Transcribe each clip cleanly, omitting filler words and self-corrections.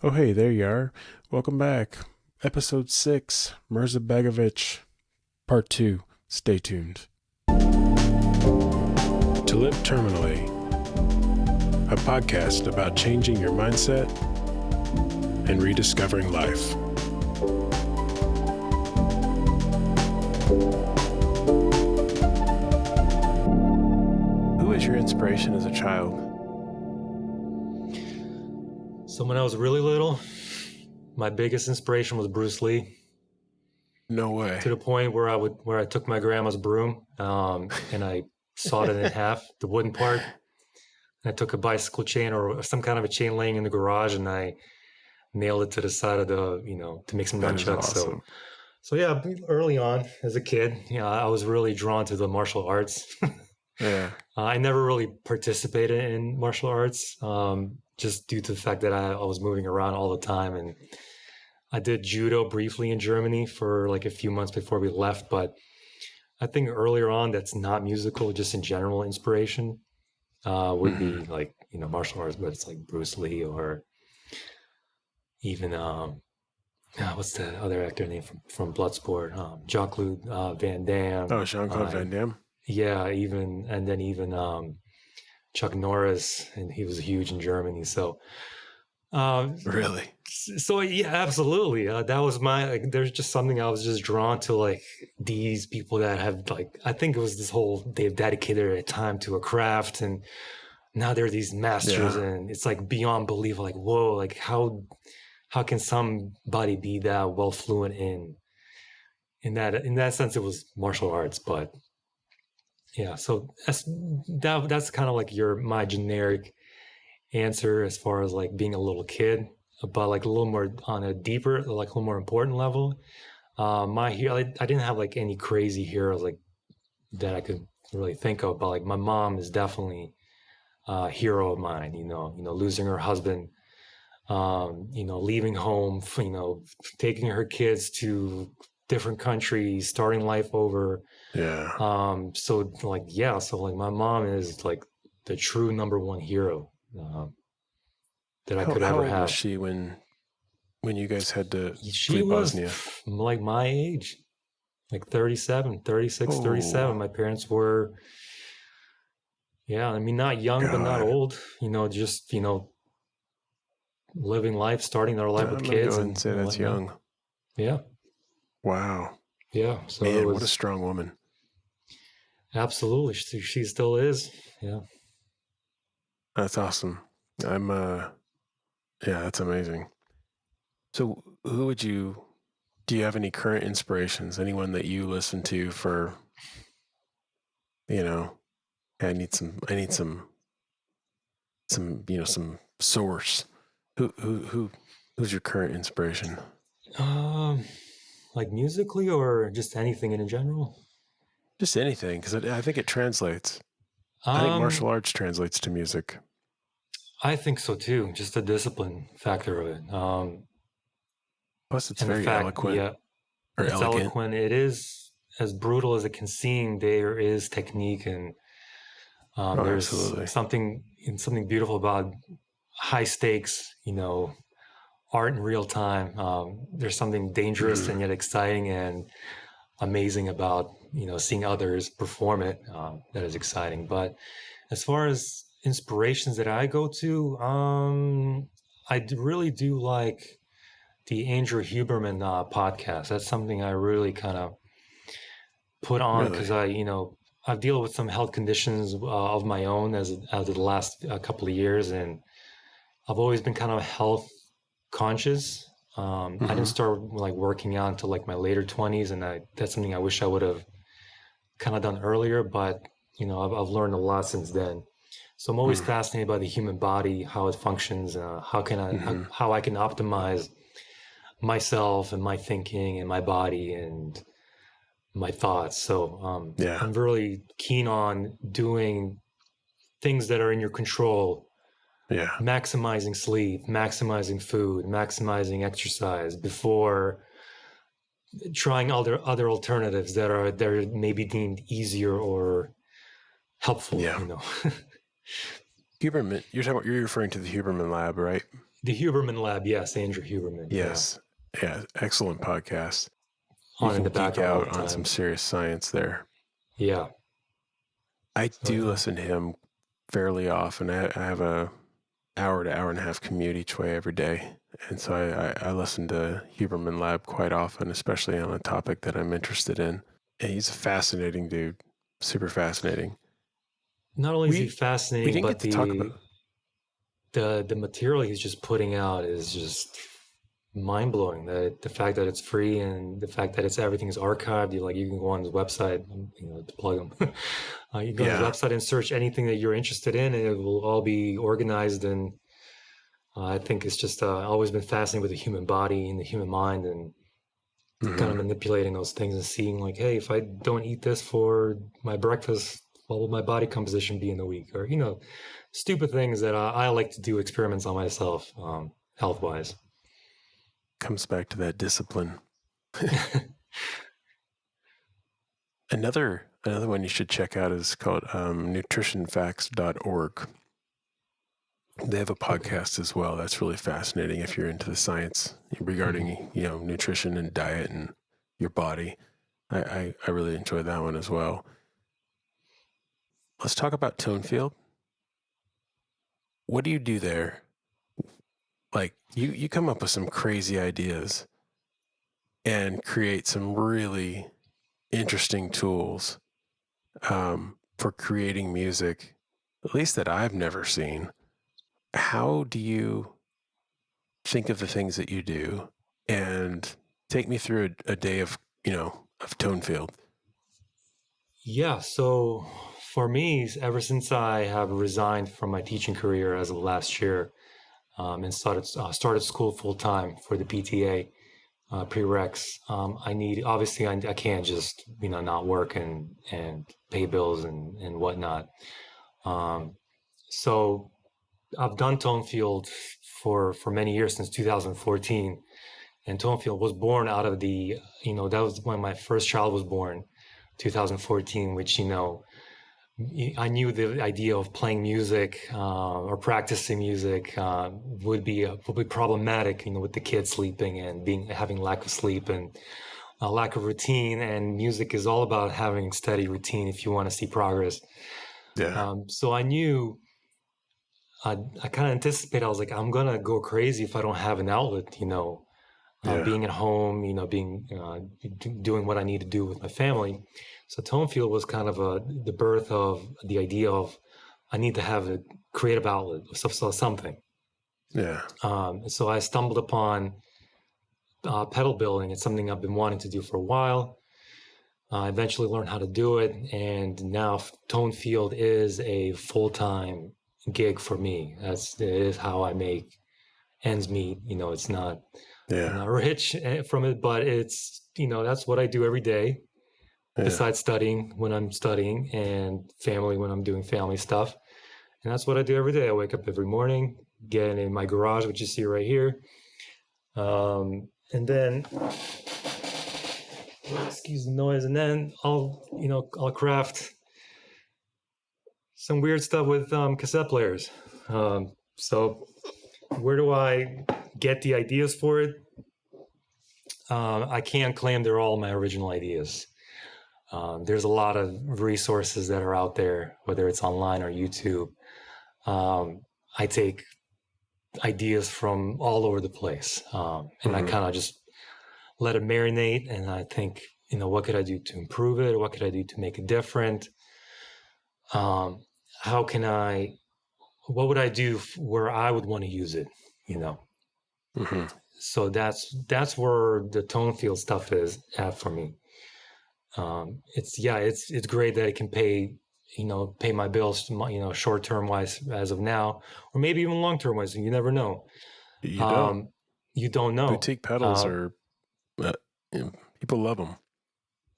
Oh, hey, there you are. Welcome back. Episode 6, Mirza Begovic, Part 2. Stay tuned. To Live Terminally, a podcast about changing your mindset and rediscovering life. Who was your inspiration as a child? So when I was really little, my biggest inspiration was Bruce Lee. No way. To the point where I took my grandma's broom and I sawed it in half, the wooden part. And I took a bicycle chain or some kind of a chain laying in the garage, and I nailed it to the side of to make some nunchucks. Awesome. So yeah, early on as a kid, I was really drawn to the martial arts. Yeah. I never really participated in martial arts, just due to the fact that I was moving around all the time. And I did judo briefly in Germany for like a few months before we left. But I think earlier on, that's not musical, just in general inspiration would be like, martial arts, but it's like Bruce Lee or even, what's the other actor name from Bloodsport? Jean-Claude Van Damme. Oh, Jean-Claude Van Damme? Yeah, even Chuck Norris, and he was huge in Germany. So, Really? So yeah, absolutely. That was there's just something I was just drawn to, like these people that have I think it was this whole, they've dedicated their time to a craft, and now they're these masters, and it's like beyond belief. Like, whoa, like how can somebody be that well fluent in that sense? It was martial arts, but. Yeah, so that's kind of like my generic answer as far as like being a little kid, but like a little more on a deeper, like a little more important level. My hero, I didn't have like any crazy heroes like that I could really think of, but like my mom is definitely a hero of mine. Losing her husband, leaving home, taking her kids to different countries, starting life over. Yeah. So my mom is like the true number one hero that I could ever have. How old was she when you guys had to She flee was Bosnia? like my age, like 37, 36, 37. My parents were, not young, but not old, just, living life, starting their life with kids. And say that's young. Yeah. Wow. Yeah. So man, what a strong woman. Absolutely. She still is. Yeah. That's awesome. That's amazing. So do you have any current inspirations? Anyone that you listen to for, I need some source. Who's your current inspiration? Like musically or just anything in general? Just anything, because I think it translates. I think martial arts translates to music. I think so too. Just the discipline factor of it. Plus, it's very eloquent. Yeah, it's eloquent. It is as brutal as it can seem. There is technique, and there's absolutely something beautiful about high stakes. Art in real time. There's something dangerous and yet exciting and amazing about seeing others perform it. That is exciting. But as far as inspirations that I go to, I really do like the Andrew Huberman podcast. That's something I really kind of put on because I've dealt with some health conditions of my own as of the last couple of years, and I've always been kind of health conscious. I didn't start like working out until like my later 20s, and that's something I wish I would have kind of done earlier, but I've learned a lot since then. So I'm always fascinated by the human body, how it functions, how I can optimize myself and my thinking and my body and my thoughts. So I'm really keen on doing things that are in your control. Yeah. Maximizing sleep, maximizing food, maximizing exercise before trying other alternatives that are maybe deemed easier or helpful. Yeah. Huberman, you're referring to the Huberman Lab, right? The Huberman Lab, yes, Andrew Huberman. Yes. Yeah, excellent podcast. You On in can the geek background all out the on some time. serious science there. Yeah. I So, do yeah. listen to him fairly often. I have a hour to hour and a half commute each way every day. And so I listen to Huberman Lab quite often, especially on a topic that I'm interested in. And he's a fascinating dude, super fascinating. Not only is he We fascinating, didn't get but to talk about. the material he's just putting out is just mind blowing. The fact that it's free and the fact that everything is archived. You can go on his website, to plug him. You can go on his Yeah, website and search anything that you're interested in, and it will all be organized. And I think it's just always been fascinating with the human body and the human mind, and kind of hmm manipulating those things and seeing like, hey, if I don't eat this for my breakfast, what will my body composition be in the week? Or stupid things that I like to do experiments on myself, health wise. Comes back to that discipline. Another one you should check out is called nutritionfacts.org. They have a Okay. podcast as well. That's really fascinating if you're into the science Hmm. regarding, nutrition and diet and your body. I really enjoy that one as well. Let's talk about tone field. What do you do there? Like you come up with some crazy ideas and create some really interesting tools for creating music, at least that I've never seen. How do you think of the things that you do and take me through a day of tone field? Yeah. So for me, ever since I have resigned from my teaching career as of last year, and started school full time for the PTA, prereqs. I need obviously I can't just not work and pay bills and whatnot. Um, so I've done Tonefield for many years since 2014, and Tonefield was born out of that was when my first child was born, 2014, which I knew the idea of playing music or practicing music would be problematic, with the kids sleeping and having lack of sleep and a lack of routine. And music is all about having steady routine if you want to see progress. Yeah. So I knew I kind of anticipated. I was like, I'm gonna go crazy if I don't have an outlet. Yeah. Being at home, being doing what I need to do with my family. So Tonefield was kind of the birth of the idea of I need to have a creative outlet, something. Yeah. So I stumbled upon pedal building. It's something I've been wanting to do for a while. I eventually learned how to do it, and now Tonefield is a full-time gig for me. It is how I make ends meet. It's not I'm Yeah. not rich from it, but it's that's what I do every day. Yeah. Besides studying when I'm studying and family when I'm doing family stuff, and that's what I do every day. I wake up every morning, get in my garage, which you see right here, and then excuse the noise, and then I'll craft some weird stuff with cassette players. So where do I get the ideas for it? I can't claim they're all my original ideas. There's a lot of resources that are out there, whether it's online or YouTube. I take ideas from all over the place, and I hmm kind of just let it marinate. And I think, what could I do to improve it? What could I do to make it different? Um, how can I? What would I do where I would want to use it? You know. hmm So that's where the tone field stuff is at for me. It's great that it can pay my bills, short term wise as of now, or maybe even long term wise. You never know. You don't. Um, you don't know, Boutique pedals are, uh, people love them.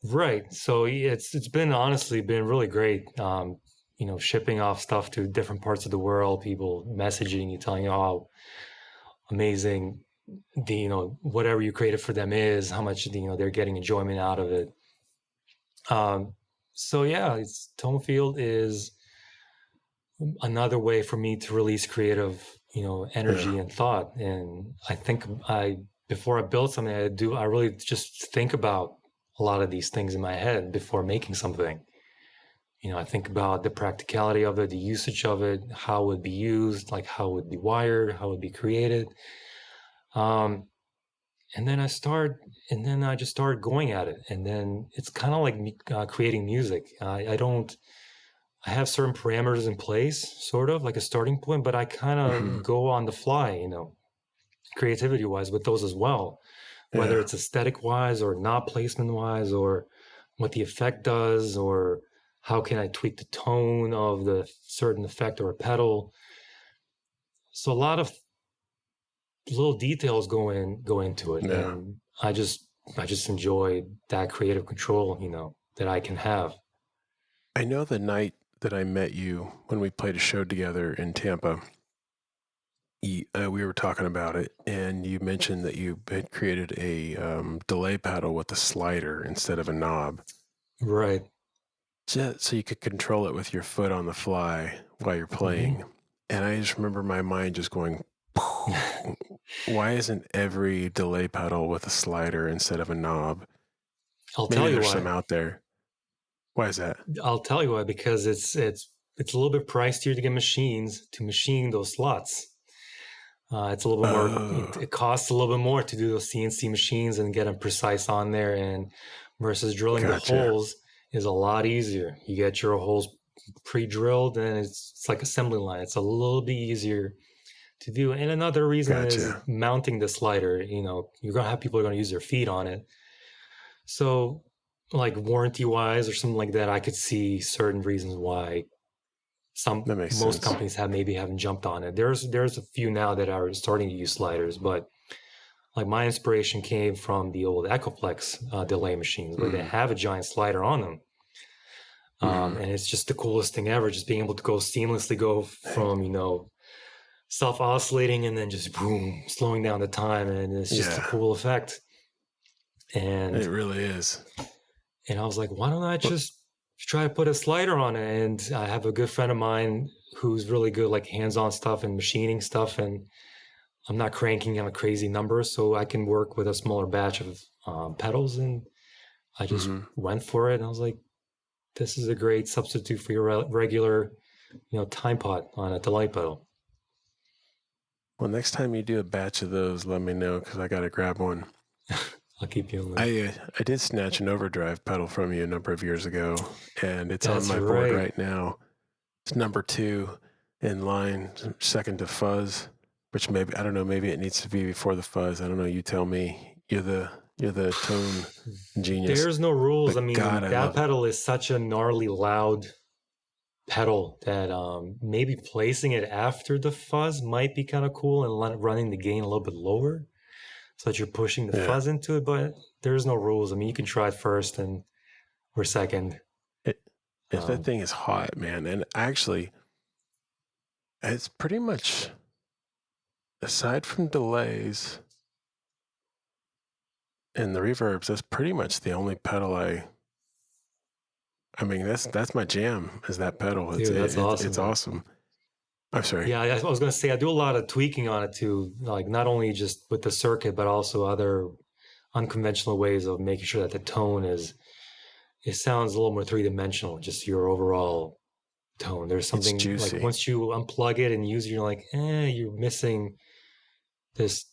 right? So it's been honestly been really great. Shipping off stuff to different parts of the world, people messaging you, telling you how amazing whatever you created for them is, how much they're getting enjoyment out of it. Um, so yeah, it's Tonefield is another way for me to release creative, energy and thought. And I think before I build something, I really just think about a lot of these things in my head before making something. I think about the practicality of it, the usage of it, how it would be used, like how it would be wired, how it would be created. Um, and then I just start going at it. And then it's kind of like creating music. I have certain parameters in place, sort of like a starting point, but I kind of go on the fly, creativity wise with those as well, whether it's aesthetic wise or not placement wise, or what the effect does, or how can I tweak the tone of the certain effect or a pedal. So a lot of little details go into it, and I just enjoy that creative control, that I can have. I know the night that I met you when we played a show together in Tampa, we were talking about it, and you mentioned that you had created a delay pedal with a slider instead of a knob. Right. So you could control it with your foot on the fly while you're playing. Mm-hmm. And I just remember my mind just going, why isn't every delay pedal with a slider instead of a knob? I'll tell you why. There's some out there. Why is that? I'll tell you why, because it's a little bit pricier to get machines to machine those slots. It's a little bit more. It costs a little bit more to do those CNC machines and get them precise on there, and versus drilling the holes is a lot easier. You get your holes pre-drilled, and it's like assembly line. It's a little bit easier to do. And another reason is mounting the slider. You're gonna have people who are gonna use their feet on it. So, like warranty wise or something like that, I could see certain reasons why most companies haven't jumped on it. There's a few now that are starting to use sliders, but like my inspiration came from the old Echoplex delay machines where they have a giant slider on them. And it's just the coolest thing ever, just being able to seamlessly go from, self-oscillating and then just boom, slowing down the time. And it's just a cool effect. And it really is. And I was like, why don't I just try to put a slider on it? And I have a good friend of mine who's really good, like hands-on stuff and machining stuff. And I'm not cranking out crazy numbers, so I can work with a smaller batch of pedals. And I just went for it. And I was like, this is a great substitute for your regular, time pot on a delay pedal. Well, next time you do a batch of those, let me know, because I got to grab one. I'll keep you in the loop. I did snatch an overdrive pedal from you a number of years ago, and it's on my board right now. It's number 2 in line, second to fuzz, which maybe it needs to be before the fuzz. I don't know. You tell me. You're the tone genius. There's no rules. But that pedal is such a gnarly, loud pedal that maybe placing it after the fuzz might be kind of cool and running the gain a little bit lower, so that you're pushing the fuzz into it. But there's no rules. You can try it first or second. That thing is hot, man. And actually, it's pretty much, aside from delays and the reverbs, that's pretty much the only pedal that's my jam, is that pedal. That's awesome. It's awesome. I'm sorry. Yeah, I was going to say, I do a lot of tweaking on it too, like not only just with the circuit, but also other unconventional ways of making sure that the tone it sounds a little more three-dimensional, just your overall tone. There's something like once you unplug it and use it, you're like, you're missing this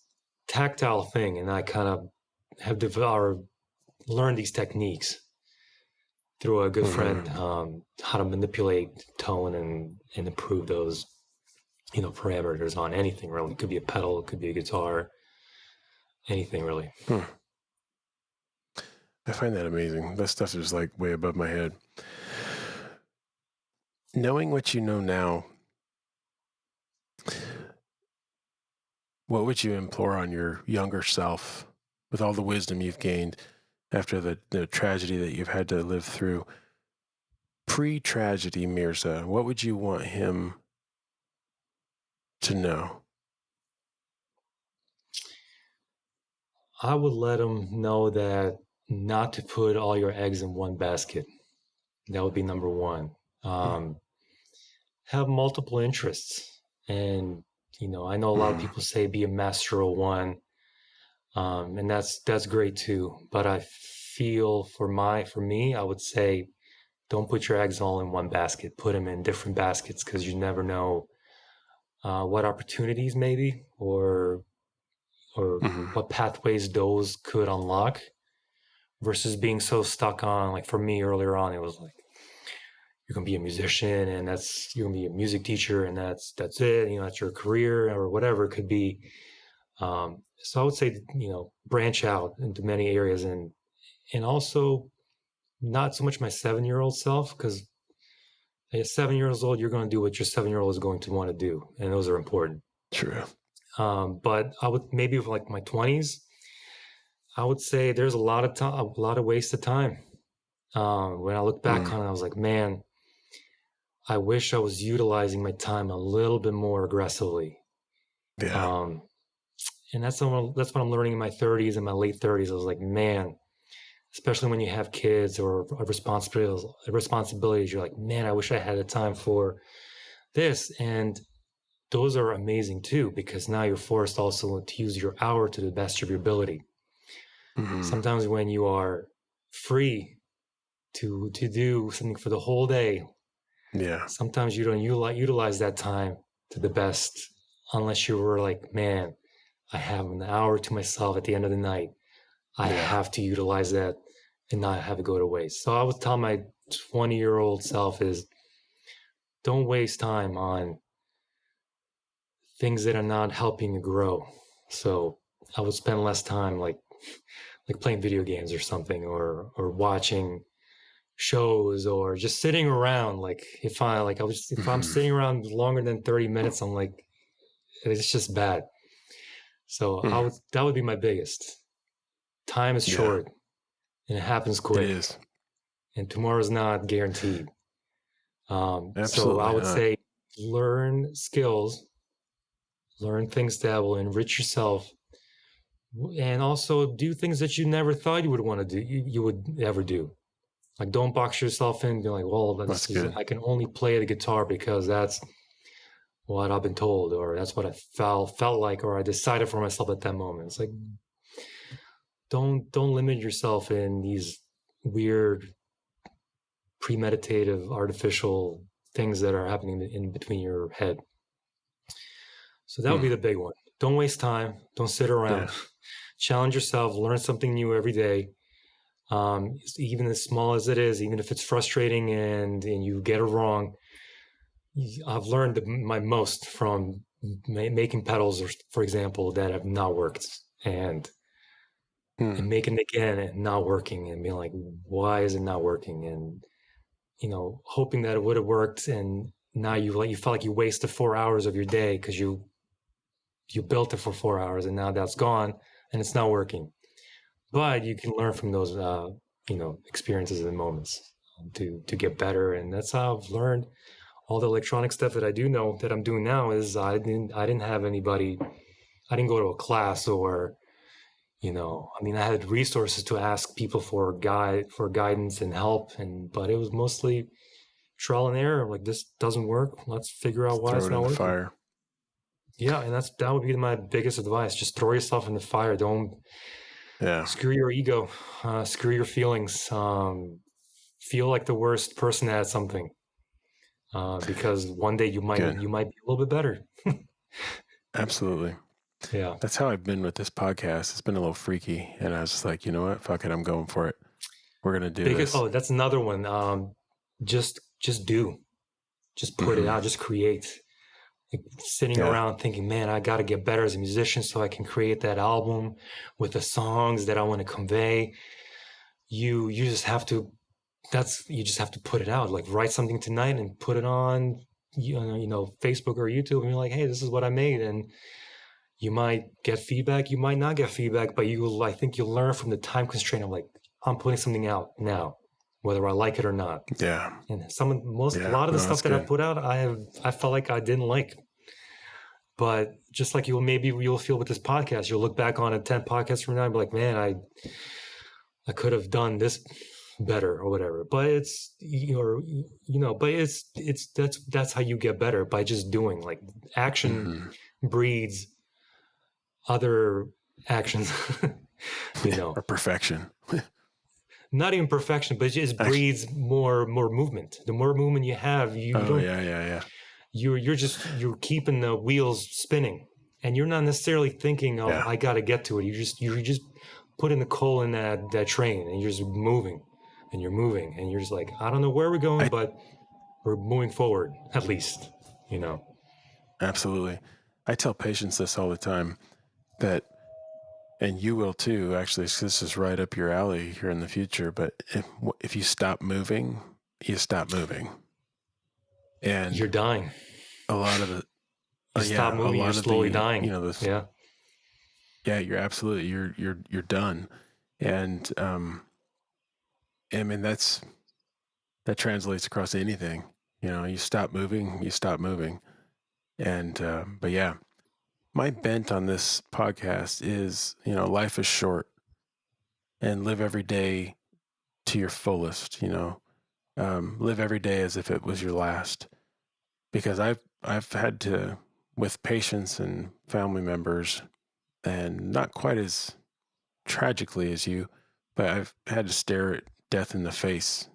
tactile thing. And I kind of have learned these techniques through a good friend, how to manipulate tone and improve those, parameters on anything really. It could be a pedal, it could be a guitar, anything really. I find that amazing. That stuff is like way above my head. Knowing what you know now, what would you implore on your younger self with all the wisdom you've gained after the tragedy that you've had to live through? Pre-tragedy Mirza, what would you want him to know? I would let him know that not to put all your eggs in one basket. That would be number one. have multiple interests. And, I know a lot of people say be a master of one. And that's great too. But I feel for me, I would say don't put your eggs all in one basket. Put them in different baskets, because you never know what opportunities maybe or what pathways those could unlock, versus being so stuck on, like for me earlier on, it was like you're gonna be a musician and you're gonna be a music teacher and that's it, that's your career or whatever it could be. So I would say, branch out into many areas, and also not so much my 7-year-old self, because at 7 years old, you're going to do what your 7-year-old is going to want to do, and those are important. True. But I would maybe with like my 20s, I would say there's a lot of time, a lot of wasted time. When I look back on it, I was like, man, I wish I was utilizing my time a little bit more aggressively. Yeah. And that's what I'm learning in my 30s and my late 30s. I was like, man, especially when you have kids or responsibilities, you're like, man, I wish I had the time for this. And those are amazing too, because now you're forced also to use your hour to the best of your ability. Sometimes when you are free to do something for the whole day, sometimes you don't utilize that time to the best, unless you were like, man, I have an hour to myself at the end of the night. I have to utilize that and not have it go to waste. So I would tell my 20-year-old self is, don't waste time on things that are not helping you grow. So I would spend less time like playing video games or something, or watching shows, or just sitting around. Like if I'm sitting around longer than 30 minutes, I'm like, it's just bad. So that would be my biggest. Time is short and it happens quick. It is. And tomorrow's not guaranteed. So I would say learn skills, learn things that will enrich yourself, and also do things that you never thought you would want to do, you would ever do. Like, don't box yourself in and be like, well, I can only play the guitar because that's what I've been told, or that's what I felt like, or I decided for myself at that moment. It's like, don't limit yourself in these weird, premeditative, artificial things that are happening in between your head. So that would be the big one. Don't waste time. Don't sit around. Challenge yourself. Learn something new every day. Even as small as it is, even if it's frustrating and you get it wrong. I've learned my most from making pedals, for example, that have not worked, and making it again and not working, and being like, why is it not working? And hoping that it would have worked, and now you felt like you wasted 4 hours of your day because you built it for 4 hours, and now that's gone and it's not working. But you can learn from those experiences and moments to get better. And that's how I've learned all the electronic stuff that I do know that I'm doing now. Is I didn't have anybody, I didn't go to a class, or I had resources to ask people for guidance and help, but it was mostly trial and error. Like, this doesn't work, let's figure out why it's not working. Fire. Yeah, and that would be my biggest advice. Just throw yourself in the fire. Don't screw your ego, screw your feelings. Feel like the worst person at something, because one day you might be a little bit better. Absolutely. Yeah, that's how I've been with this podcast. It's been a little freaky, and I was just like, you know what? Fuck it, I'm going for it. We're gonna do this. Oh, that's another one. Just do. Just put it out. Just create. Like, sitting around thinking, man, I got to get better as a musician so I can create that album with the songs that I want to convey. You just have to. You just have to put it out. Like, write something tonight and put it on, Facebook or YouTube, and you're like, hey, this is what I made. And you might get feedback, you might not get feedback, but I think you'll learn from the time constraint of like, I'm putting something out now, whether I like it or not. Yeah. And a lot of the stuff that I put out, I felt like I didn't like. But just like you'll feel with this podcast, you'll look back on it 10 podcasts from now and be like, man, I could have done this better or whatever. But it's but that's how you get better, by just doing. Like, action breeds other actions. Or perfection. Not even perfection, but it just breeds more movement. The more movement you have, you're keeping the wheels spinning, and you're not necessarily thinking of I got to get to it. You're just putting the coal in that train, and you're just moving, and you're just like, I don't know where we're going, but we're moving forward, at least. Absolutely. I tell patients this all the time, that, and you will too, actually, 'cause this is right up your alley here in the future, but if you stop moving, you stop moving. And you're dying. A lot of the, you stop moving, you're slowly dying. You're absolutely, you're done. And, I mean, that translates across anything. You stop moving, you stop moving. And, but yeah, my bent on this podcast is, life is short, and live every day to your fullest, live every day as if it was your last, because I've had to, with patients and family members, and not quite as tragically as you, but I've had to stare at death in the face,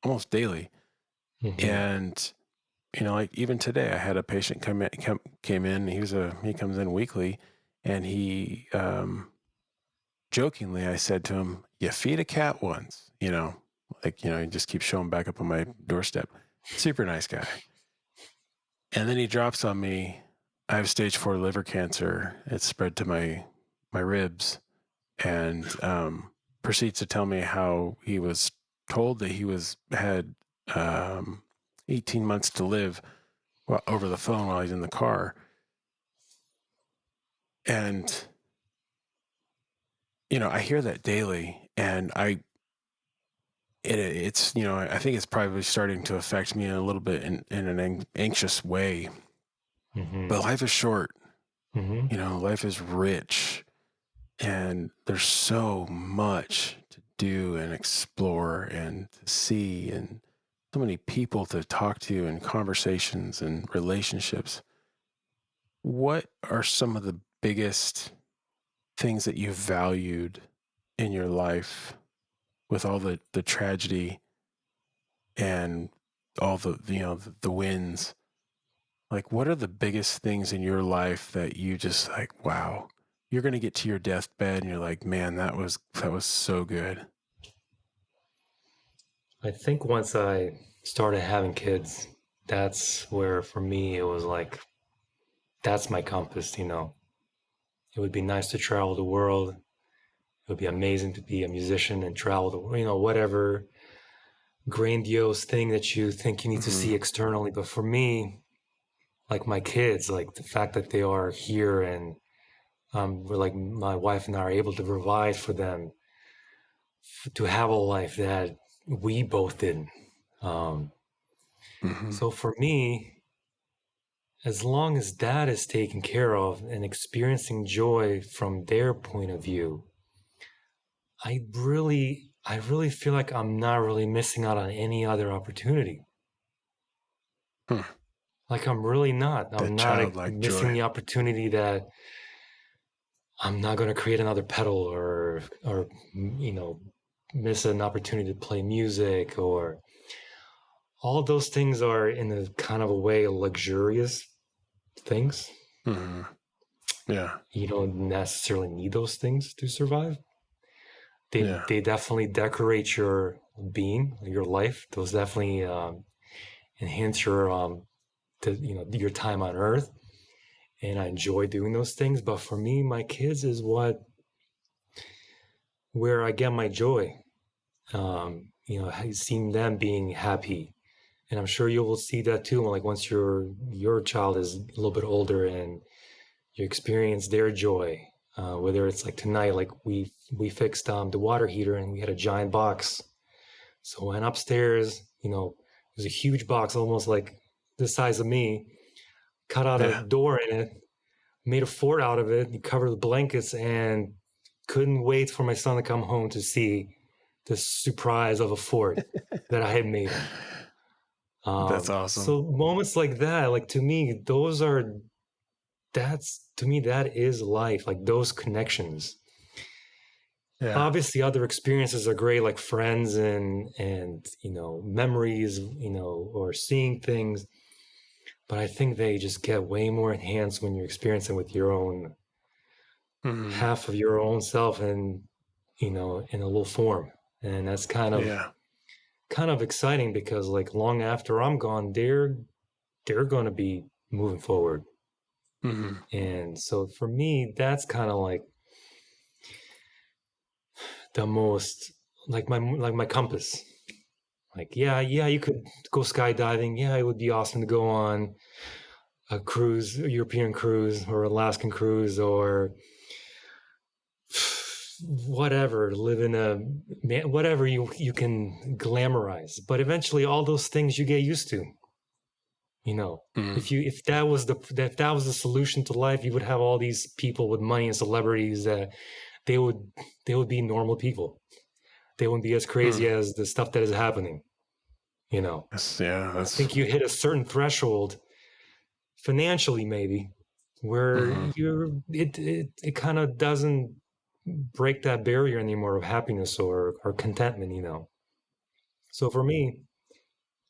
almost daily. And, like even today, I had a patient came in. He comes in weekly, and he, jokingly, I said to him, "You feed a cat once," he just keeps showing back up on my doorstep. Super nice guy. And then he drops on me, I have stage 4 liver cancer. It's spread to my ribs, and proceeds to tell me how he was told that he had 18 months to live, over the phone while he's in the car. And, I hear that daily, and it's, I think it's probably starting to affect me a little bit in an anxious way. But life is short. Life is rich, and there's so much to do and explore and to see, and so many people to talk to, and conversations and relationships. What are some of the biggest things that you valued in your life, with all the tragedy and all the wins? Like, what are the biggest things in your life that you just like, wow, you're going to get to your deathbed and you're like, man, that was so good? I think once I started having kids, that's where, for me, it was like, that's my compass. It would be nice to travel the world. It would be amazing to be a musician and travel the world, whatever grandiose thing that you think you need to see externally. But for me, like my kids, like the fact that they are here, and we're like, my wife and I are able to provide for them, to have a life that we both didn't. So for me, as long as that is taken care of and experiencing joy from their point of view, I really feel like I'm not really missing out on any other opportunity. Like, I'm really not. I'm not missing the opportunity that I'm not going to create another pedal, or miss an opportunity to play music, or all those things are, in a kind of a way, luxurious things. Yeah. You don't necessarily need those things to survive. They definitely decorate your being, your life. Those definitely enhance your your time on Earth, and I enjoy doing those things. But for me, my kids is where I get my joy. Seeing them being happy, and I'm sure you will see that too. Like, once your child is a little bit older and you experience their joy, whether it's like tonight, like we fixed the water heater, and we had a giant box. So I went upstairs. It was a huge box, almost like the size of me. Cut out a door in it, made a fort out of it, covered with blankets, and couldn't wait for my son to come home to see this surprise of a fort that I had made. That's awesome. So moments like that, like to me, that is life, like those connections. Yeah. Obviously other experiences are great, like friends and memories, or seeing things, but I think they just get way more enhanced when you're experiencing with your own half of your own self, and in a little form. And that's kind of exciting, because like long after I'm gone, they're going to be moving forward. And so for me, that's kind of like the most, like my compass. Like, yeah, you could go skydiving. Yeah, it would be awesome to go on a cruise, a European cruise or Alaskan cruise, or whatever, live in whatever you can glamorize. But eventually all those things you get used to. If that was the solution to life, you would have all these people with money and celebrities that they would be normal people. They wouldn't be as crazy as the stuff that is happening. I think you hit a certain threshold financially, maybe, where it kind of doesn't break that barrier anymore of happiness or contentment. So for me,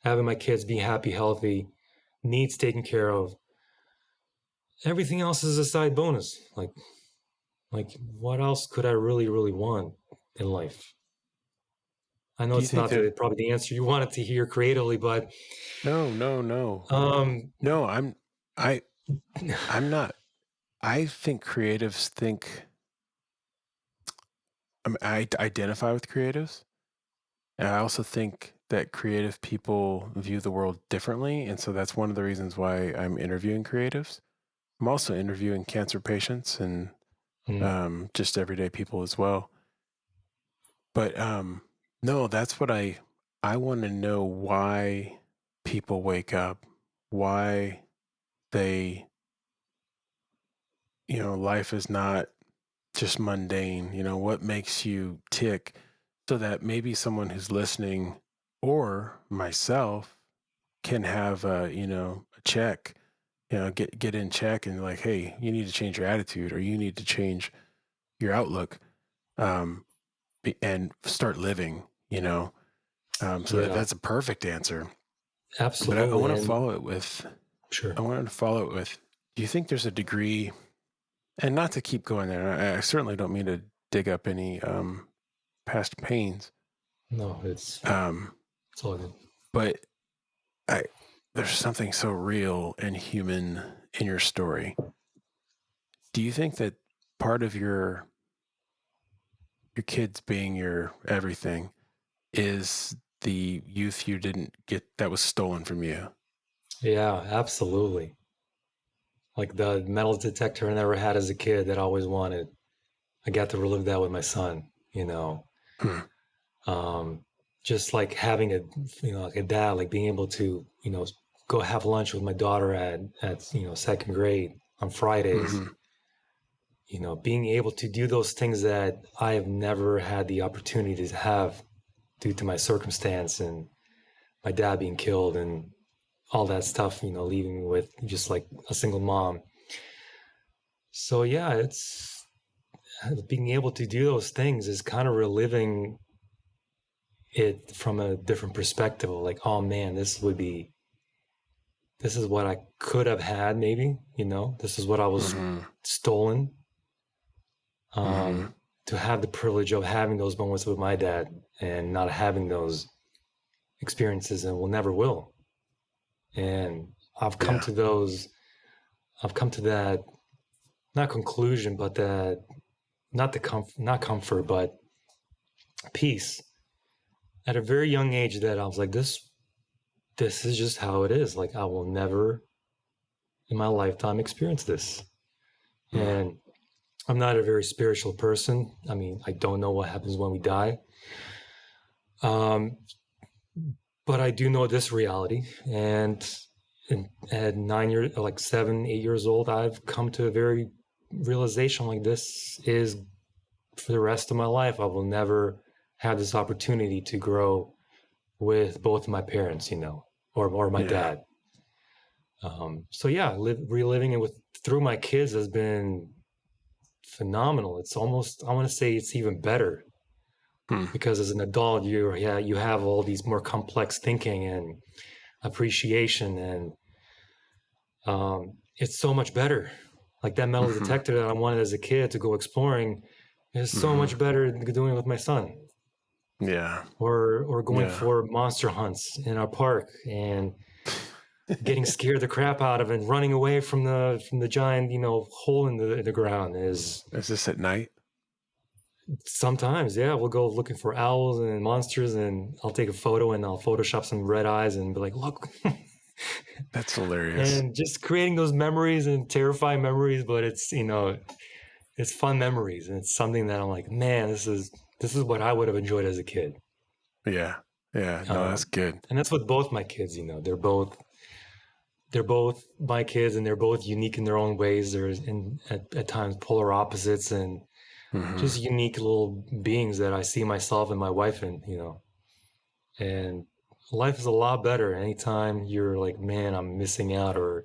having my kids be happy, healthy, needs taken care of, everything else is a side bonus. Like what else could I really, really want in life? I know it's not probably the answer you wanted to hear creatively, but no. No, I'm not. I think creatives think. I identify with creatives, and I also think that creative people view the world differently, and so that's one of the reasons why I'm interviewing creatives. I'm also interviewing cancer patients and just everyday people as well. But no, that's what I want to know, why people wake up, why they, life is not just mundane, what makes you tick, so that maybe someone who's listening or myself can have a check, get in check, and like, hey, you need to change your attitude, or you need to change your outlook, and start living, that's a perfect answer. Absolutely. But I want to follow it with, sure. Do you think there's a degree, and not to keep going there, I certainly don't mean to dig up any past pains. No, it's all good. But there's something so real and human in your story. Do you think that part of your kids being your everything is the youth you didn't get, that was stolen from you? Yeah, absolutely. Like the metal detector I never had as a kid that I always wanted, I got to relive that with my son. Just like having like a dad, like being able to go have lunch with my daughter at second grade on Fridays. Being able to do those things that I have never had the opportunity to have due to my circumstance and my dad being killed and all that stuff, leaving me with just like a single mom. So yeah, it's being able to do those things is kind of reliving it from a different perspective of like, oh man, this is what I could have had, maybe, this is what I was stolen. To have the privilege of having those moments with my dad and not having those experiences, and will never will. And I've come to that, not conclusion, but that, not comfort, but peace at a very young age, that I was like, this is just how it is. Like, I will never in my lifetime experience this. And I'm not a very spiritual person. I mean, I don't know what happens when we die. But I do know this reality. And at 9 years, like 7, 8 years old, I've come to a very realization, like, this is for the rest of my life. I will never had this opportunity to grow with both of my parents, or my dad. So yeah, reliving it through my kids has been phenomenal. It's almost, I want to say it's even better because as an adult, you have all these more complex thinking and appreciation, and it's so much better. Like that metal detector that I wanted as a kid to go exploring is so much better than doing it with my son. Yeah. Or going for monster hunts in our park and getting scared the crap out of it and running away from the giant, hole in the ground is this at night? sometimes, yeah, we'll go looking for owls and monsters, and I'll take a photo and I'll Photoshop some red eyes and be like, look. That's hilarious. And just creating those memories and terrifying memories, but it's, it's fun memories, and it's something that I'm like, man, this is what I would have enjoyed as a kid. Yeah. Yeah. No, that's good. And that's with both my kids, they're both my kids, and they're both unique in their own ways. There's at times polar opposites, and just unique little beings that I see myself and my wife in, and life is a lot better anytime you're like, man, I'm missing out, or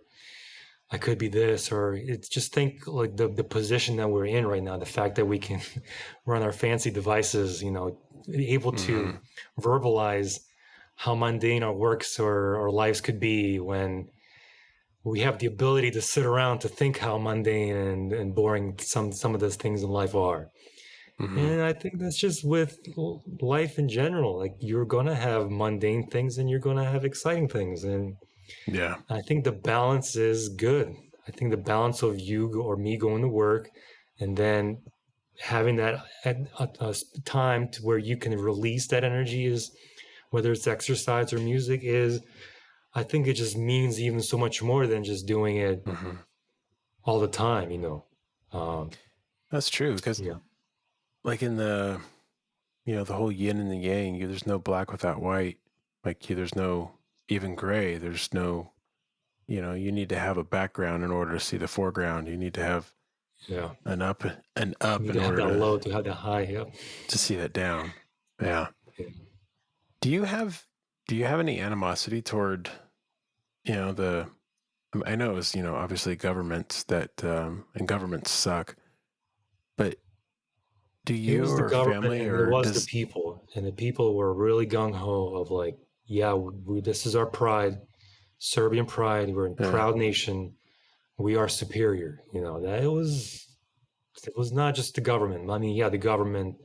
I could be this, or it's just think like the position that we're in right now, the fact that we can run our fancy devices, able to verbalize how mundane our works or our lives could be when we have the ability to sit around to think how mundane and boring some of those things in life are. And I think that's just with life in general. Like you're going to have mundane things and you're going to have exciting things. And yeah, I think the balance is good. I think the balance of you or me going to work and then having that at a time to where you can release that energy, is whether it's exercise or music, is I think it just means even so much more than just doing it all the time, That's true, because like in the, the whole yin and the yang, there's no black without white. Like there's no even gray. There's no, you need to have a background in order to see the foreground. You need to have an up in order have that low to have that high, to see that down. Yeah. Yeah. Do you have any animosity toward, I know it was, obviously governments that, and governments suck, but do you It was the or government family and it or was does, the people, and the people were really gung ho of like, yeah, this is our pride, Serbian pride. We're a proud nation. We are superior. That it was not just the government. I mean, yeah, the government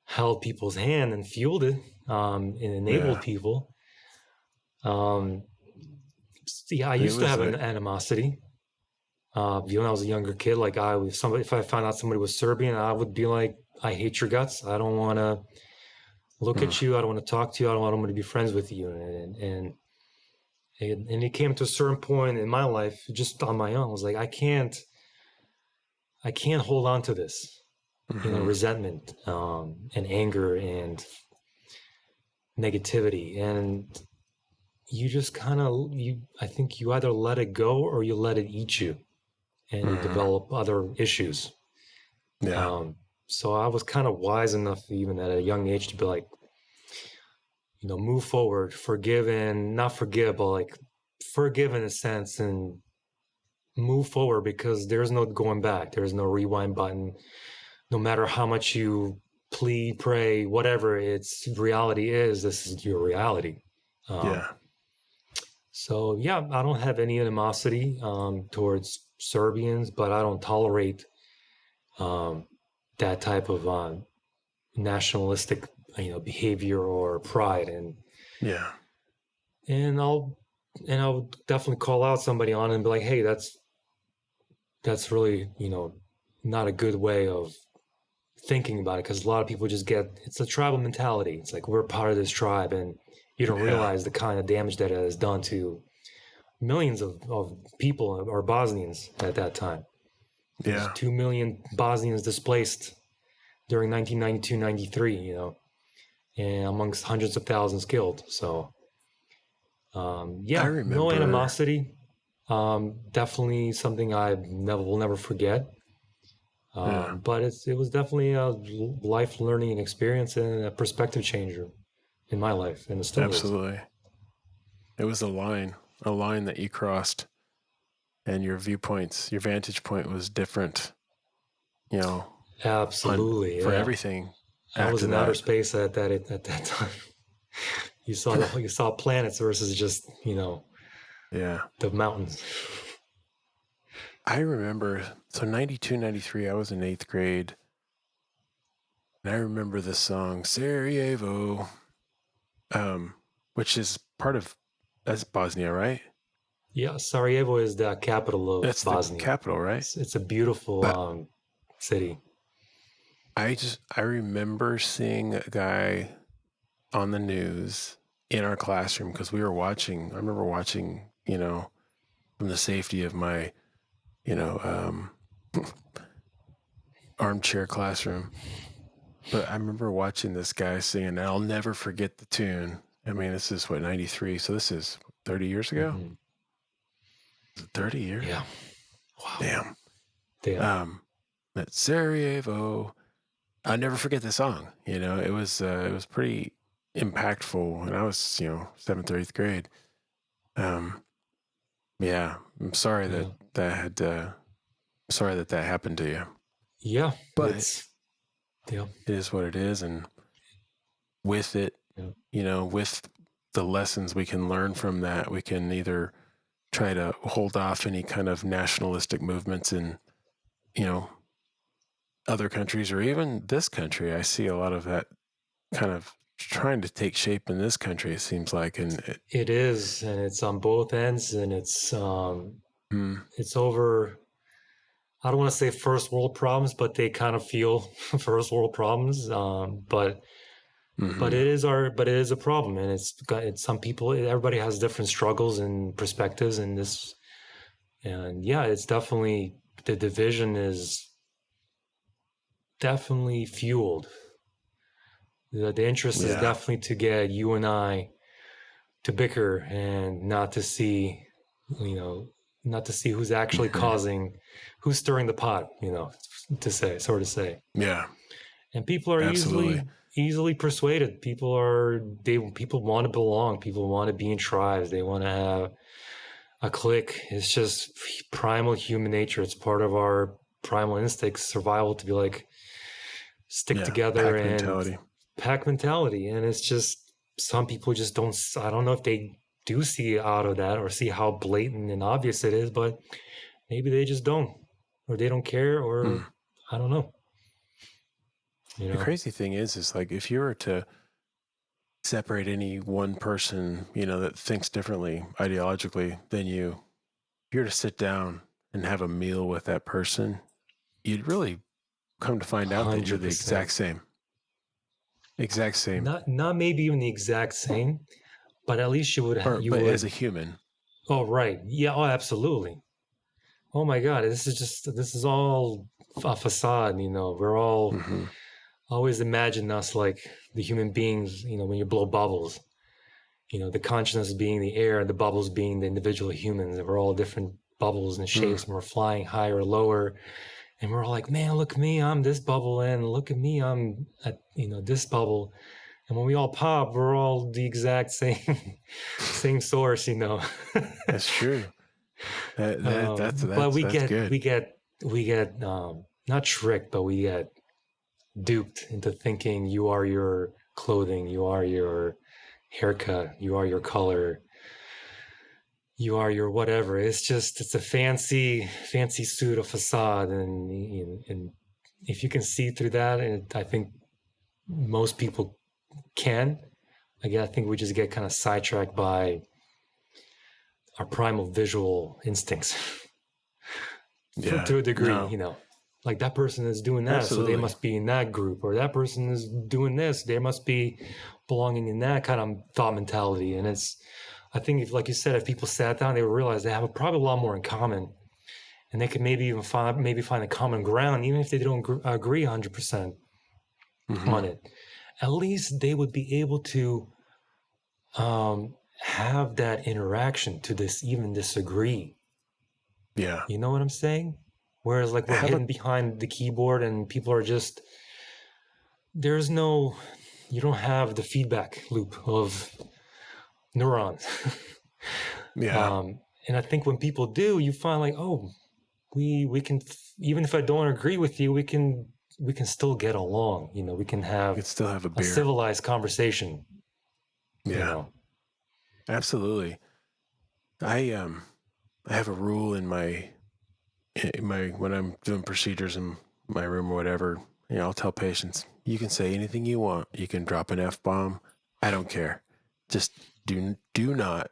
held people's hand and fueled it, and enabled people. Yeah, I used to have an animosity. When I was a younger kid, like if I found out somebody was Serbian, I would be like, I hate your guts. I don't want to look at you. I don't want to talk to you. I don't want to be friends with you. And it came to a certain point in my life, just on my own. I was like, I can't hold on to this, resentment, and anger and negativity. And you just I think you either let it go or you let it eat you and you develop other issues. yeah. So I was kind of wise enough, even at a young age, to be like, move forward, forgive and not forgive, but like forgive in a sense and move forward, because there's no going back. There's no rewind button. No matter how much you plead, pray, whatever its reality is, this is your reality. So yeah, I don't have any animosity towards Serbians, but I don't tolerate that type of nationalistic, behavior or pride. And I'll definitely call out somebody on it and be like, hey, that's really, not a good way of thinking about it, because a lot of people it's a tribal mentality. It's like, we're part of this tribe, and you don't realize the kind of damage that it has done to millions of people, or Bosnians at that time. There's 2 million Bosnians displaced during 1992-93, and amongst hundreds of thousands killed. So, no animosity. Definitely something I will never forget. Yeah. But it was definitely a life learning experience and a perspective changer in my life, and it still is. Absolutely. It was a line that you crossed, and your vantage point was different, you know, Absolutely, for yeah. everything I was after in outer that. space at that time. You saw planets versus just Yeah. the mountains. I remember, so 92, 93, I was in 8th grade, and I remember the song Sarajevo, which is that's Bosnia, right? Yeah, Sarajevo is the capital of That's the Bosnia. capital, right? It's a beautiful But city. I remember seeing a guy on the news in our classroom because I remember watching, from the safety of my, you know, armchair classroom. But I remember watching this guy singing, and I'll never forget the tune. I mean, this is 93. So this is 30 years ago? Mm-hmm. Is it 30 years? Yeah. Wow. Damn. Damn. That Sarajevo. I'll never forget the song. It was pretty impactful when I was, 7th or 8th grade. Um, yeah, I'm sorry Yeah. sorry that happened to you, Yeah. but Yeah. it is what it is. And with it, with the lessons we can learn from that, we can either try to hold off any kind of nationalistic movements in, you know, other countries or even this country. I see a lot of that kind of trying to take shape in this country, it seems like. And It is, and it's on both ends, and mm, it's over. I don't want to say first world problems, but they kind of feel first world problems. But mm-hmm. it is a problem, and it's some people. Everybody has different struggles and perspectives, and yeah, it's definitely the division is definitely fueled. The interest is Yeah. definitely to get you and I to bicker and not to see who's actually Mm-hmm. who's stirring the pot, to say. Yeah. And people are Absolutely. easily persuaded. People want to belong. People want to be in tribes. They want to have a clique. It's just primal human nature. It's part of our primal instincts, survival, to be like stick Yeah. together Pack and mentality. pack mentality. And it's just some people just don't. I don't know if they do see out of that or see how blatant and obvious it is, but maybe they just don't, or they don't care, or Mm. I don't know. The crazy thing is like if you were to separate any one person, that thinks differently ideologically than you, if you were to sit down and have a meal with that person, you'd really come to find out that you're the 100%. exact same. Exact same. Not maybe even the exact same, but at least you But as would. a human. Oh right, yeah. Oh, absolutely. Oh my God, this is all a facade. We're all Mm-hmm. always imagine us like the human beings. When you blow bubbles, the consciousness being the air, the bubbles being the individual humans, and we're all different bubbles and Mm. shapes, and we're flying higher or lower. And we're all like, man, look at me, I'm this bubble, and look at me, I'm at this bubble. And when we all pop, we're all the exact same same source. That's true. But That's good. we get not tricked, but we get duped into thinking you are your clothing, you are your haircut, you are your color, you are your whatever. It's a fancy suit, a facade, and if you can see through that, and I think most people can. Again, I think we just get kind of sidetracked by our primal visual instincts Yeah. to a degree, No. like that person is doing that, so they Absolutely. must be in that group, or that person is doing this, they must be belonging in that kind of thought mentality. And I think if, like you said, if people sat down, they would realize they have probably a lot more in common, and they could maybe even find a common ground, even if they don't agree 100% Mm-hmm. on it. At least they would be able to have that interaction to even disagree. Yeah. You know what I'm saying? Whereas like we're hidden behind the keyboard and people are just, you don't have the feedback loop of neurons. Yeah. And I think when people do, you find like, oh, we can, even if I don't agree with you, we can still get along. We can You have could still have a a beer. civilized conversation. Yeah. Absolutely. I have a rule in my when I'm doing procedures in my room or whatever. I'll tell patients, you can say anything you want. You can drop an F-bomb. I don't care. Just do not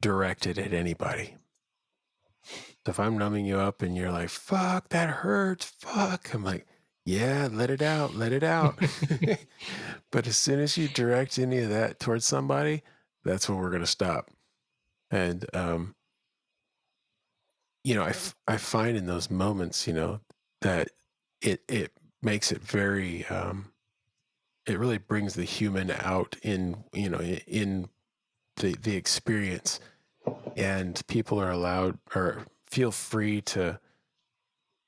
direct it at anybody. So if I'm numbing you up and you're like, fuck, that hurts, fuck, I'm like, yeah, let it out, let it out. But as soon as you direct any of that towards somebody, that's when we're going to stop. And, I find in those moments, that it makes it very, it really brings the human out in the experience, and people are allowed or feel free to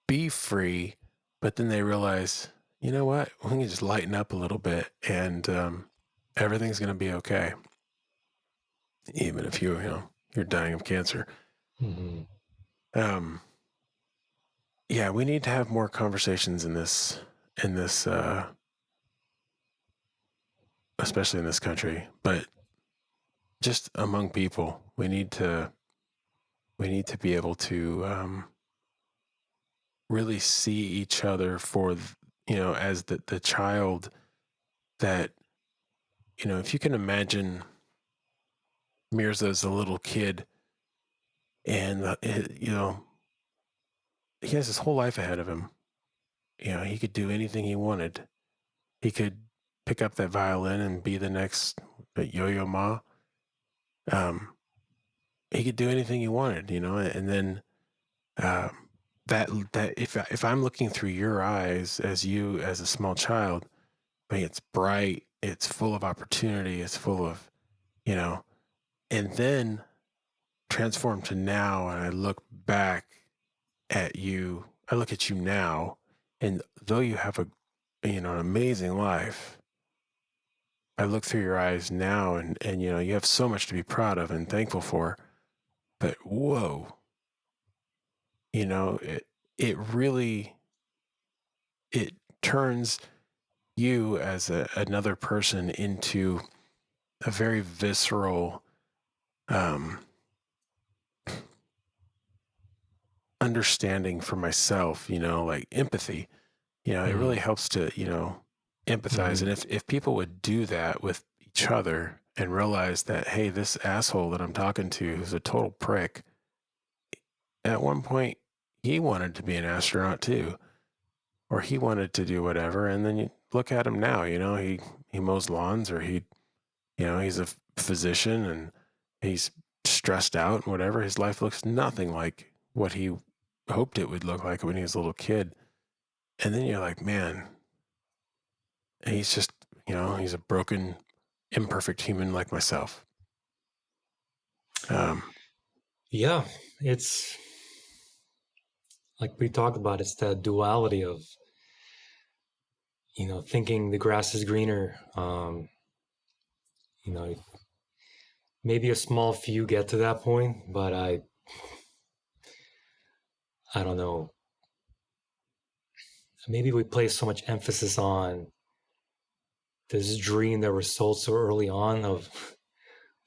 be free, but then they realize, you know what, we can just lighten up a little bit, and everything's going to be okay, even if you're dying of cancer. Mm-hmm. Yeah, we need to have more conversations in this, especially in this country, but just among people, we need to be able to really see each other for, as the child that, if you can imagine Mirza as a little kid, and he has his whole life ahead of him. He could do anything he wanted. He could pick up that violin and be the next Yo-Yo Ma. He could do anything he wanted, and then that if I'm looking through your eyes as you as a small child, it's bright, it's full of opportunity, it's full of, and then transform to now, and I look back at you, I look at you now, and though you have an amazing life, I look through your eyes now, and you have so much to be proud of and thankful for, but whoa, it really, it turns you as another person into a very visceral understanding for myself, like empathy. It really helps to, empathize. Mm-hmm. And if people would do that with each other and realize that, hey, this asshole that I'm talking to who's a total prick, at one point he wanted to be an astronaut too, or he wanted to do whatever. And then you look at him now, he mows lawns, or he's a physician, and he's stressed out and whatever. His life looks nothing like what he hoped it would look like when he was a little kid. And then you're like, man, he's just, he's a broken, imperfect human like myself. Yeah, it's like we talked about, it's that duality of, thinking the grass is greener. You know, maybe a small few get to that point, but I don't know. Maybe we place so much emphasis on this dream that was sold so early on of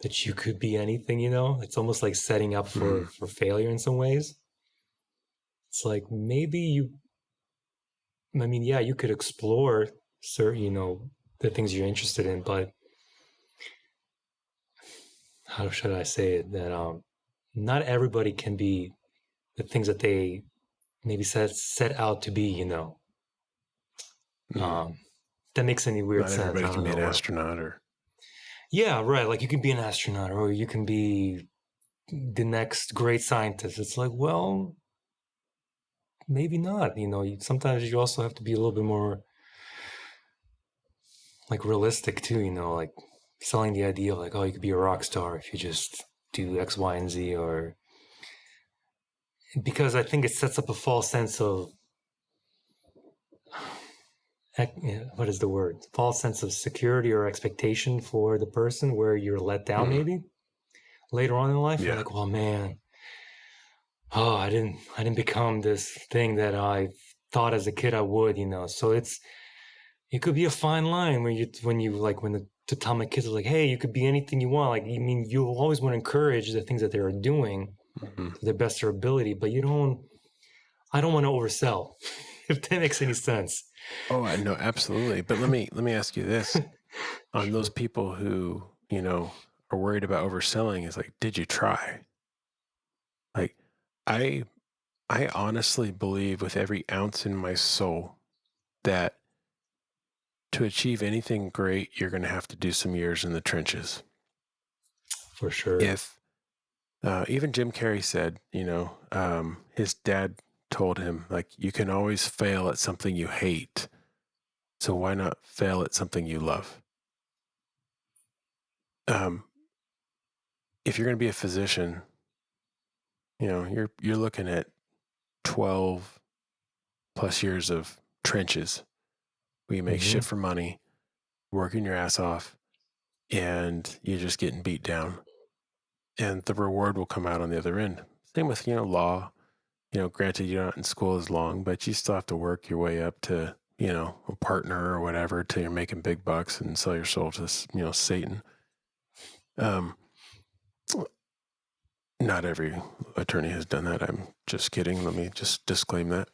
that you could be anything, It's almost like setting up for failure in some ways. It's like maybe you could explore certain, the things you're interested in, but how should I say it? That not everybody can be the things that they maybe set out to be. That makes any weird Not sense. everybody I can don't be an know. astronaut, or Yeah, right. Like you can be an astronaut or you can be the next great scientist. It's like, well, maybe not. Sometimes you also have to be a little bit more like realistic too, like selling the idea of like, oh, you could be a rock star if you just do X, Y, and Z, or because I think it sets up a false sense of, what is the word? False sense of security or expectation for the person, where you're let down maybe later on in life. You're like, oh man, I didn't become this thing that I thought as a kid I would, So it could be a fine line when to tell my kids, like, hey, you could be anything you want. Like, you always want to encourage the things that they are doing to their best of their ability, but I don't want to oversell, if that makes any sense. Oh, I know, absolutely. But let me ask you this: on those people who are worried about overselling, is like, did you try? Like, I honestly believe with every ounce in my soul that to achieve anything great, you're going to have to do some years in the trenches. For sure. If even Jim Carrey said, his dad told him, like, you can always fail at something you hate. So why not fail at something you love? If you're going to be a physician, you're looking at 12 plus years of trenches where you make shit for money, working your ass off, and you're just getting beat down. And the reward will come out on the other end. Same with, law. Granted, you're not in school as long, but you still have to work your way up to, a partner or whatever till you're making big bucks and sell your soul to, Satan. Not every attorney has done that. I'm just kidding. Let me just disclaim that.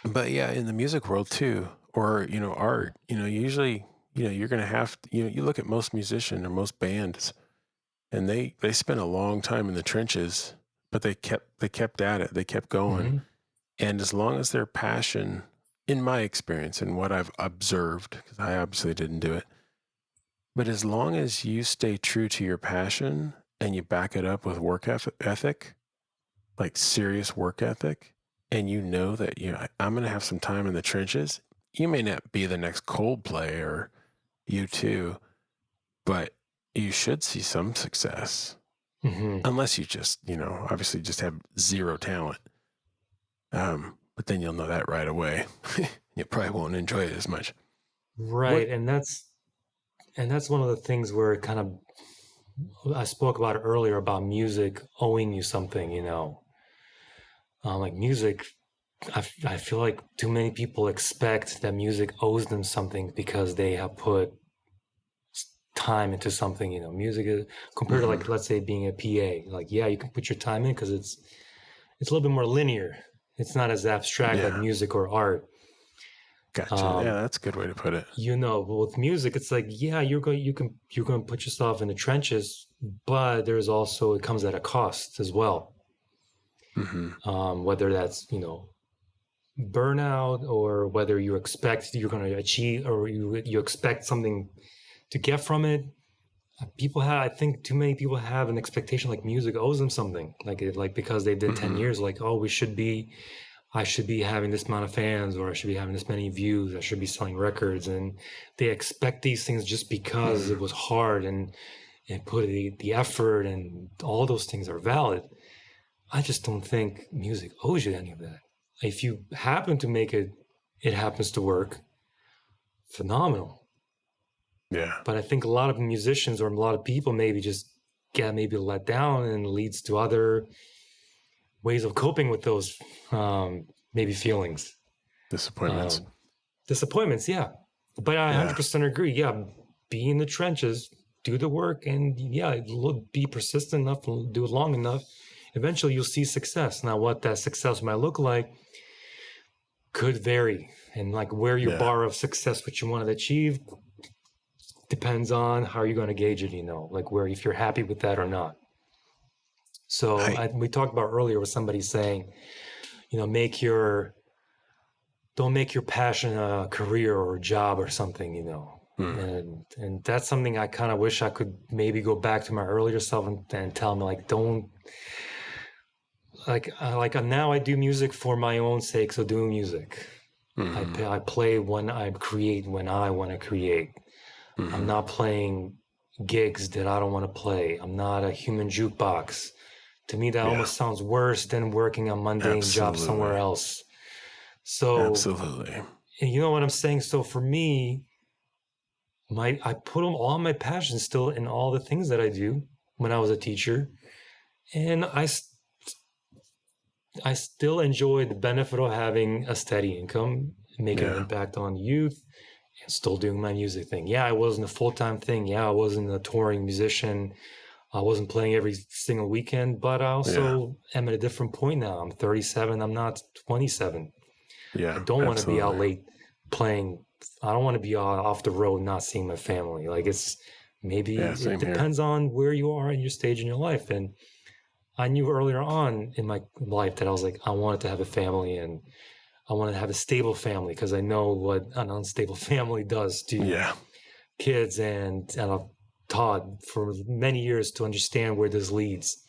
But yeah, in the music world too, or, art, usually, you're going to have, you look at most musicians or most bands, and they spent a long time in the trenches, but they kept at it. They kept going. And as long as their passion, in my experience and what I've observed, because I obviously didn't do it, but as long as you stay true to your passion and you back it up with work ethic, like serious work ethic, and that, I'm going to have some time in the trenches, you may not be the next Coldplay or U2, but you should see some success. Unless you just, obviously just have zero talent. But then you'll know that right away. You probably won't enjoy it as much. Right. And that's one of the things where I spoke about it earlier, about music owing you something, like music. I feel like too many people expect that music owes them something because they have put time into something. Music is compared to, like, let's say being a PA. Like, yeah, you can put your time in because it's a little bit more linear. It's not as abstract like music or art. Gotcha. Yeah, that's a good way to put it. But with music, it's like, yeah, you're going to put yourself in the trenches, but it comes at a cost as well. Whether that's burnout, or whether you expect you're going to achieve, or you expect something to get from it. I think too many people have an expectation like music owes them something, like because they did 10 years, like, oh, I should be having this amount of fans, or I should be having this many views, I should be selling records, and they expect these things just because it was hard and put the effort, and all those things are valid. I just don't think music owes you any of that. If you happen to make it happens to work, phenomenal. Yeah. But I think a lot of musicians, or a lot of people, maybe just get let down, and leads to other ways of coping with those maybe feelings. Disappointments, yeah. But I 100% agree. Yeah, be in the trenches, do the work, and be persistent enough, do it long enough. Eventually, you'll see success. Now, what that success might look like could vary, and like where your bar of success, what you want to achieve, depends on how you're going to gauge it. Like if you're happy with that or not. So we talked about earlier with somebody saying, don't make your passion a career or a job or something, and that's something I kind of wish I could maybe go back to my earlier self and tell me, like, don't, now I do music for my own sake. So do music. I play when I create, when I want to create. I'm not playing gigs that I don't want to play. I'm not a human jukebox To me, that almost sounds worse than working a mundane job somewhere else. So, absolutely. and you know what I'm saying? So for me, I put all my passion still in all the things that I do when I was a teacher. And I still enjoy the benefit of having a steady income, making an impact on youth, and still doing my music thing. Yeah, I wasn't a full-time thing. Yeah, I wasn't a touring musician. I wasn't playing every single weekend, but I also am at a different point now. I'm 37. I'm not 27. Yeah, I don't want to be out absolutely. late playing. I don't want to be off the road not seeing my family. Like maybe Same it here. depends on where you are in your stage in your life. And I knew earlier on in my life that I was like, I wanted to have a family and I wanted to have a stable family because I know what an unstable family does to kids. And I've taught for many years to understand where this leads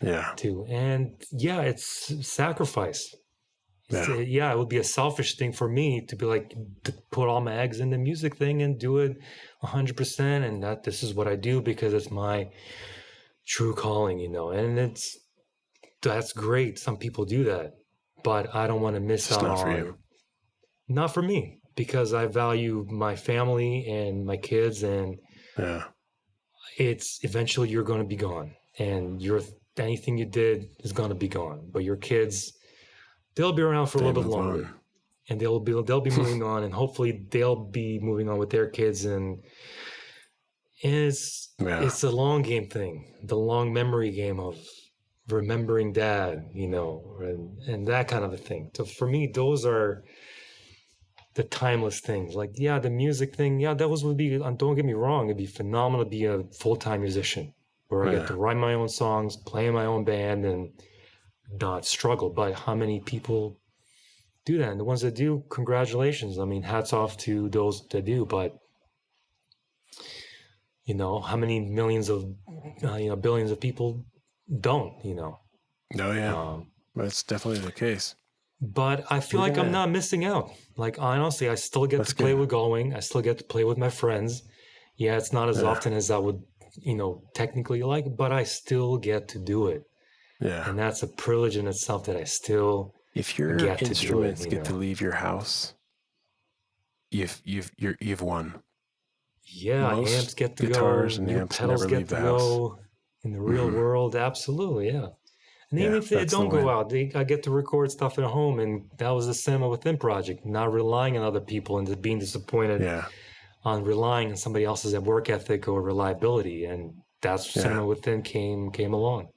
to. And yeah, it's sacrifice. It would be a selfish thing for me to be like, to put all my eggs in the music thing and do it 100%. And that this is what I do because it's my true calling, you know, and that's great. Some people do that, but I don't want to miss out on, not for me, because I value my family and my kids, and it's eventually you're going to be gone, and anything you did is going to be gone, but your kids, they'll be around for a little bit longer, and they'll be moving on, and hopefully they'll be moving on with their kids, and it's a long game thing, the long memory game of remembering dad, you know, and that kind of a thing. So for me, those are the timeless things. Like, yeah, the music thing, yeah, would be, don't get me wrong, it'd be phenomenal to be a full-time musician where I get to write my own songs, play in my own band, and not struggle. But how many people do that? And the ones that do, congratulations. I mean, hats off to those that do, but you know, how many millions of, billions of people don't, you know? Oh, yeah. That's definitely the case. But I feel like I'm not missing out. Like, honestly, I still get to play with Gullwing. I still get to play with my friends. Yeah, it's not as often as I would, technically like, but I still get to do it. Yeah. And that's a privilege in itself that I still if your get to do it. instruments get to leave your house, you've won. Yeah, Most amps get to guitars go, and new amps pedals never get leave to the house. go in the real world. Absolutely, yeah. And even if they that's don't the go win. out, I get to record stuff at home, and that was the Cinema Within project, not relying on other people and being disappointed on relying on somebody else's work ethic or reliability. And that's Cinema Within came along.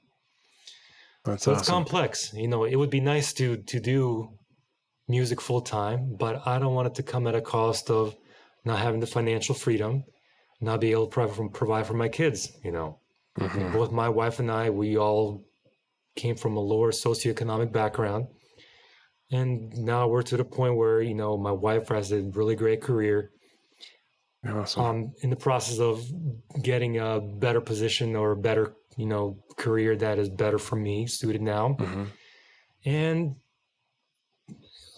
That's so awesome. It's complex. You know, it would be nice to do music full time, but I don't want it to come at a cost of not having the financial freedom, not be able to provide for my kids, you know. Like both my wife and I, we all came from a lower socioeconomic background. And now we're to the point where, you know, my wife has a really great career. Awesome. In the process of getting a better position or a better, career that is better for me, suited now. And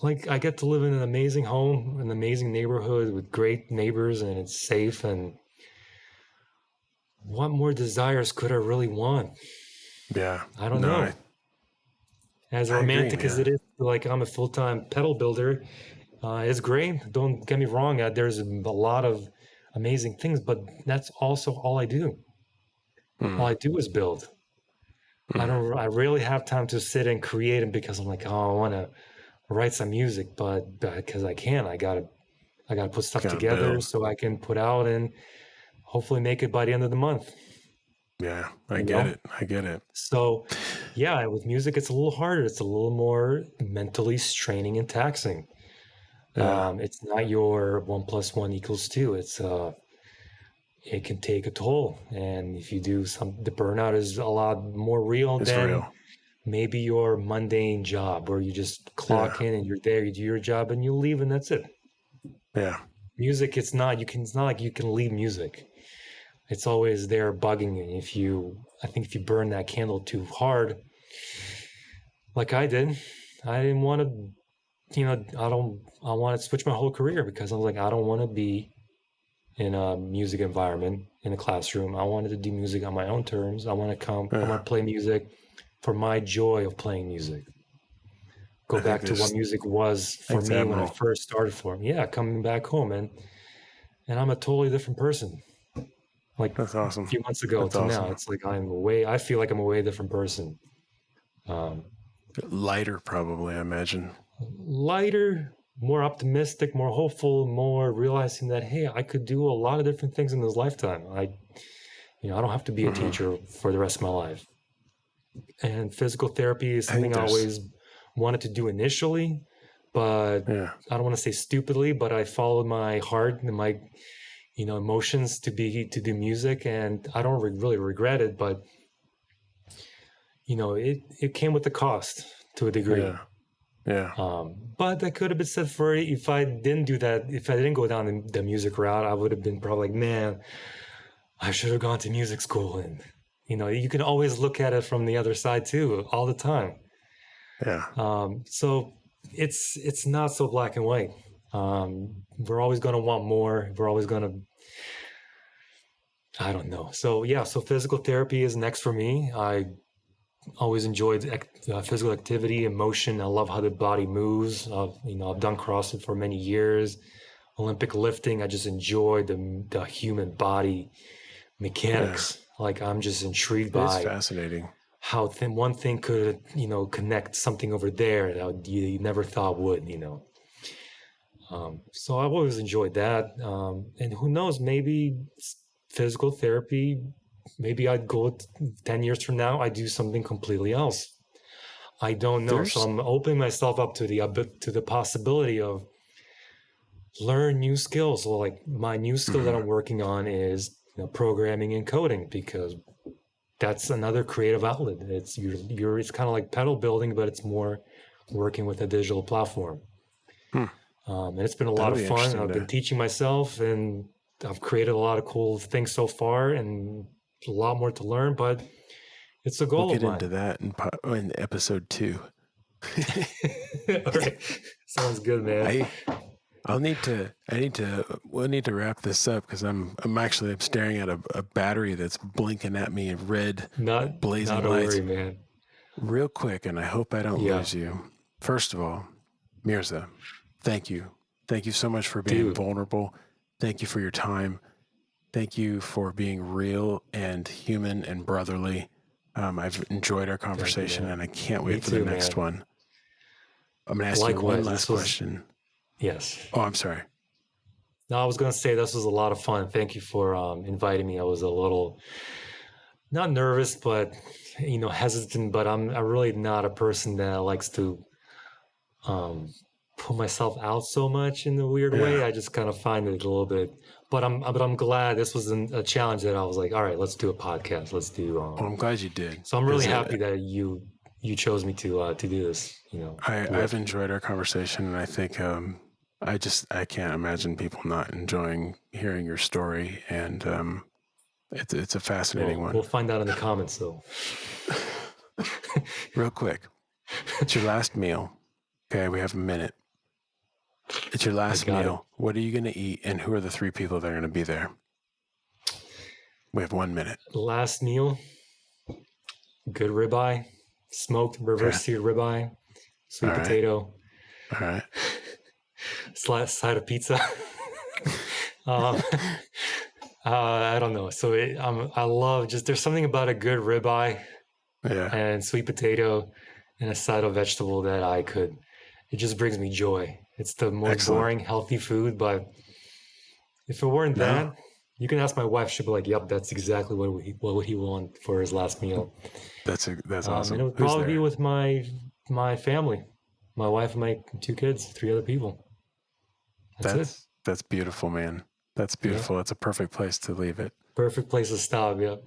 like, I get to live in an amazing home, an amazing neighborhood with great neighbors, and it's safe. And what more desires could I really want? Yeah. I don't know. As romantic as it is, like, I'm a full-time pedal builder, it's great. Don't get me wrong. There's a lot of amazing things, but that's also all I do. All I do is build. I rarely have time to sit and create, and because I'm like, oh, I want to write some music, but because I can, I gotta put stuff together build. So I can put out and hopefully make it by the end of the month. Yeah, I get it. So, yeah, with music, it's a little harder. It's a little more mentally straining and taxing. It's not your 1 + 1 = 2. It can take a toll, and if you do the burnout is a lot more real than maybe your mundane job where you just clock in and you're there, you do your job, and you leave, and that's it. Yeah. Music, it's not like you can leave music. It's always there bugging you. I think if you burn that candle too hard, like I did, I didn't want to, I wanted to switch my whole career because I was like, I don't want to be in a music environment in a classroom. I wanted to do music on my own terms. I want to I want to play music for my joy of playing music. Go back to what music was for me when I first started for him. Yeah, coming back home, and I'm a totally different person. Like that's awesome. A few months ago to now, it's like I feel like I'm a way different person. Lighter, probably, I imagine. Lighter, more optimistic, more hopeful, more realizing that, hey, I could do a lot of different things in this lifetime. I don't have to be a teacher for the rest of my life. And physical therapy is something I always wanted to do initially, but I don't want to say stupidly, but I followed my heart and my emotions to do music, and I don't really regret it, but it came with the cost to a degree. But that could have been said for it. If I didn't do that, if I didn't go down the music route, I would have been probably like, man, I should have gone to music school. And you can always look at it from the other side too, all the time. So it's not so black and white. We're always going to want more. We're always going to, I don't know. So yeah, so physical therapy is next for me. I always enjoyed physical activity and motion. I love how the body moves. I've done CrossFit for many years, Olympic lifting. I just enjoy the human body mechanics. Like I'm just intrigued by fascinating how one thing could, connect something over there that you never thought would, So I've always enjoyed that. And who knows, maybe physical therapy, maybe I'd go 10 years from now, I do something completely else. I don't know. So I'm opening myself up to the possibility of learn new skills. So like my new skill that I'm working on is programming and coding, because that's another creative outlet. It's it's kind of like pedal building, but it's more working with a digital platform. And it's been a lot of fun. I've been teaching myself, and I've created a lot of cool things so far, and a lot more to learn, but it's a goal of mine. We'll get into that in episode 2. All right. Sounds good, man. We'll need to wrap this up, because I'm staring at a battery that's blinking at me in red, blazing lights. Worry, man. Real quick, and I hope I don't lose you. First of all, Mirza, thank you. Thank you so much for being vulnerable. Thank you for your time. Thank you for being real and human and brotherly. I've enjoyed our conversation, and I can't wait for the next one. I'm going to ask you one last question. Yes. Oh, I'm sorry. No, I was going to say this was a lot of fun. Thank you for inviting me. I was a little, not nervous, but, hesitant, but I'm really not a person that likes to put myself out so much in a weird way. I just kind of find it a little bit, but I'm glad this was a challenge that I was like, all right, let's do a podcast. Let's do. I'm glad you did. So I'm really happy that you chose me to do this. I've enjoyed our conversation, and I think I can't imagine people not enjoying hearing your story, and it's a fascinating one. We'll find out in the comments, though. Real quick, it's your last meal. Okay, we have a minute. It's your last meal. What are you going to eat, and who are the 3 people that are going to be there? We have 1 minute. Last meal, good ribeye, smoked reverse-seared ribeye, sweet potato. All right. Side of pizza. I don't know. So I love there's something about a good ribeye and sweet potato and a side of vegetable that it just brings me joy. It's the most boring, healthy food, but if it weren't that, you can ask my wife. She'll be like, "Yep, that's exactly what would he want for his last meal." That's awesome. And it would probably be with my family, my wife and my 2 kids, 3 other people. That's beautiful, man. That's beautiful. Yeah. That's a perfect place to leave it. Perfect place to stop. Yeah.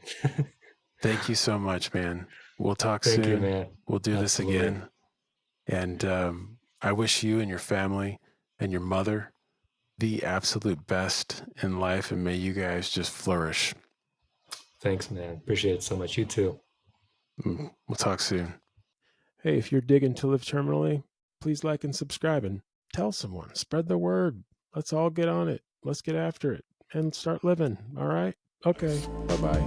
Thank you so much, man. We'll talk soon. Thank you, man. We'll do this again. And I wish you and your family and your mother the absolute best in life, and may you guys just flourish. Thanks, man. Appreciate it so much. You too. We'll talk soon. Hey, if you're digging To Live Terminally, please like and subscribe and tell someone. Spread the word. Let's all get on it. Let's get after it and start living. All right? Okay. Bye-bye.